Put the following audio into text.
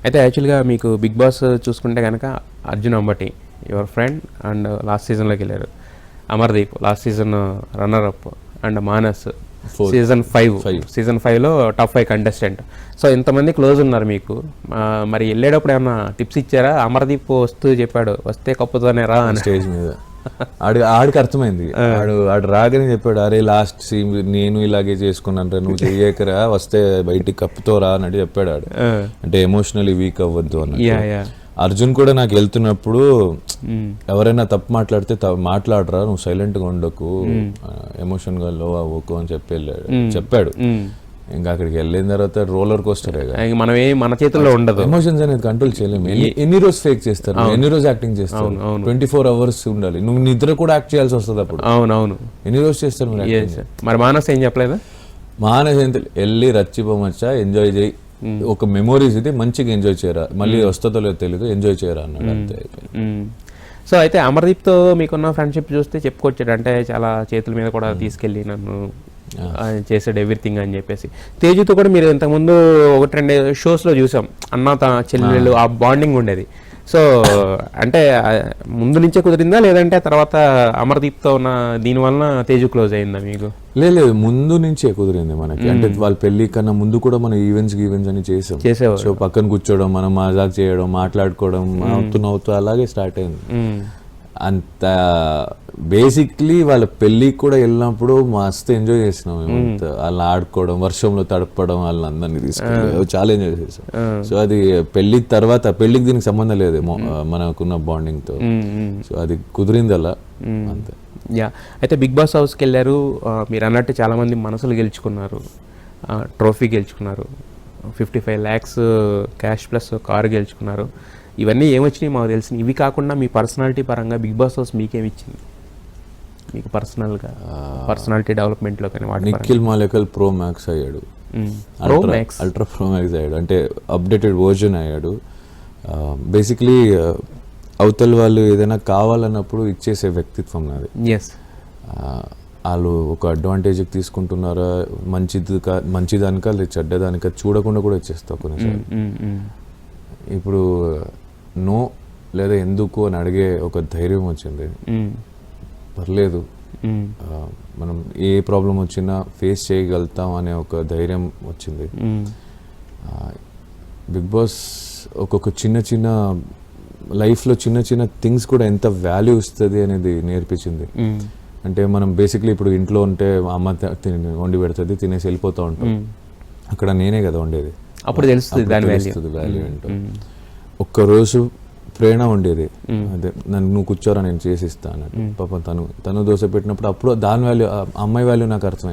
అయితే యాక్చువల్గా మీకు బిగ్ బాస్ చూసుకుంటే కనుక Arjun Ambati your friend and last సీజన్లోకి వెళ్ళారు. Amardeep last season runner up and Manas season 5లో టాప్ 5 కంటెస్టెంట్. సో ఇంతమంది క్లోజ్ ఉన్నారు మీకు. మరి వెళ్ళేటప్పుడు ఏమన్నా టిప్స్ ఇచ్చారా? అమర్దీప్ వస్తూ చెప్పాడు వస్తే కప్పుతోనే రా అని స్టేజ్ మీద. ఆడికి అర్థమైంది. ఆడు రాగానే చెప్పాడు, అరే లాస్ట్ సీన్ నేను ఇలాగే చేసుకున్నాను, నువ్వు చెయ్యకరా, వస్తే బయటికి కప్పుతో రా అని చెప్పాడు. ఆడు అంటే ఎమోషనల్లీ వీక్ అవ్వద్దు అన్న. అర్జున్ కూడా నాకు వెళ్తున్నప్పుడు ఎవరైనా తప్పు మాట్లాడితే మాట్లాడరా, నువ్వు సైలెంట్ గా ఉండకు, ఎమోషన్ గా లో అవ్వకు అని చెప్పాడు. ఇంకా అక్కడికి వెళ్ళిన తర్వాత రోలర్ కోస్టర్ మన చేతుల్లో ఉండదు. ఎమోషన్స్ అనేది కంట్రోల్ చేయలేము. ఎన్ని రోజు ఫేక్ చేస్తారు, ఎన్ని రోజు యాక్టింగ్ చేస్తారు, 24 hours ఉండాలి. నువ్వు నిద్ర కూడా యాక్ట్ చేయాల్సి వస్తుంది అప్పుడు. అవునవును, ఎన్ని రోజు చేస్తారు మరి మానస్ ఏం చెప్పలేదా? మానస్ ఏం వెళ్ళి రచ్చిపోమచ్చా, ఎంజాయ్ చేయి, ఒక మెమోరీస్ ఇది, మంచిగా ఎంజాయ్ చేయరా, మళ్ళీ వస్తుందో లేదో తెలియదు, ఎంజాయ్ చేయరా అన్నాడు. అంతే. సో అయితే అమర్దీప్తో మీకున్న ఫ్రెండ్షిప్ చూస్తే చెప్పుకొచ్చాడు, అంటే చాలా చేతుల మీద కూడా తీసుకెళ్ళి నన్ను చేసాడు ఎవ్రీథింగ్ అని చెప్పేసి. తేజుతో కూడా మీరు ఇంతకుముందు 1-2 షోస్లో చూసాం, అన్న చెల్లెళ్ళు ఆ బాండింగ్ ఉండేది. సో అంటే ముందు నుంచే కుదిరిందా, లేదంటే తర్వాత అమర్దీప్తో ఉన్న దీనివల్ల తేజు క్లోజ్ అయిందా మీకు? లేదు, ముందు నుంచే కుదిరింది మనకి. అంటే వాళ్ళ పెళ్లి కన్నా ముందు కూడా మనం ఈవెంట్స్ అని చేసేవారు. సో పక్కన కూర్చోవడం, మనం మజాక్ చేయడం, మాట్లాడుకోవడం, అవుతూ అలాగే స్టార్ట్ అయింది. అంత బేసిక్లీ వాళ్ళ పెళ్ళికి కూడా వెళ్ళినప్పుడు మస్తు ఎంజాయ్ చేసినాం మేము. వాళ్ళని ఆడుకోవడం, వర్షంలో తడపడం, వాళ్ళని అందరినీ తీసుకెళ్ళి చాలా ఎంజాయ్ చేసాం. సో అది పెళ్లి తర్వాత, పెళ్లికి దీనికి సంబంధం లేదు మనకున్న బాండింగ్ తో. సో అది కుదిరింది అలా, అంతే. అయితే బిగ్ బాస్ హౌస్కి వెళ్ళారు, మీరు అన్నట్టు చాలా మంది మనసులు గెలుచుకున్నారు, ట్రోఫీ గెలుచుకున్నారు, 55 lakhs క్యాష్ ప్లస్ కారు గెలుచుకున్నారు. ఇవన్నీ ఏమొచ్చినాయి మాకు తెలిసింది. ఇవి కాకుండా మీ పర్సనాలిటీ పరంగా బిగ్ బాస్ హౌస్ మీకేమిచ్చింది? మీకు పర్సనల్గా పర్సనాలిటీ డెవలప్మెంట్లో కానీ నిఖిల్ మాలేకల్ ప్రో మ్యాక్స్ అయ్యాడు, అల్ట్రా ప్రో మ్యాక్స్ అయ్యాడు, అంటే అప్డేటెడ్ వర్జన్ అయ్యాడు. బేసిక్లీ అవతల వాళ్ళు ఏదైనా కావాలన్నప్పుడు ఇచ్చేసే వ్యక్తిత్వం నాది. వాళ్ళు ఒక అడ్వాంటేజ్కి తీసుకుంటున్నారా, మంచిదానికా లేదా చెడ్డదానికా చూడకుండా కూడా ఇచ్చేస్తా కొన్నిసార్లు. ఇప్పుడు నో లేదా ఎందుకు అని అడిగే ఒక ధైర్యం వచ్చింది. పర్లేదు, మనం ఏ ప్రాబ్లం వచ్చినా ఫేస్ చేయగలుగుతాం అనే ఒక ధైర్యం వచ్చింది. బిగ్ బాస్ ఒక్కొక్క చిన్న లైఫ్లో చిన్న థింగ్స్ కూడా ఎంత వాల్యూ ఇస్తుంది అనేది నేర్పించింది. అంటే మనం బేసిక్లీ ఇప్పుడు ఇంట్లో ఉంటే అమ్మ వండి పెడుతుంది, తినేసి వెళ్ళిపోతూ ఉంటాం. అక్కడ నేనే కదా వండేది, అప్పుడు తెలుస్తుంది వాల్యూ ఏంటో. ఒక్కరోజు ప్రేరణ ఉండేది, అదే నువ్వు కూర్చోరా నేను చేసిస్తా అన్నట్టు. పాపం తను దోశ పెట్టినప్పుడు అప్పుడు దాని వాల్యూ, అమ్మాయి వాల్యూ నాకు అర్థమైంది.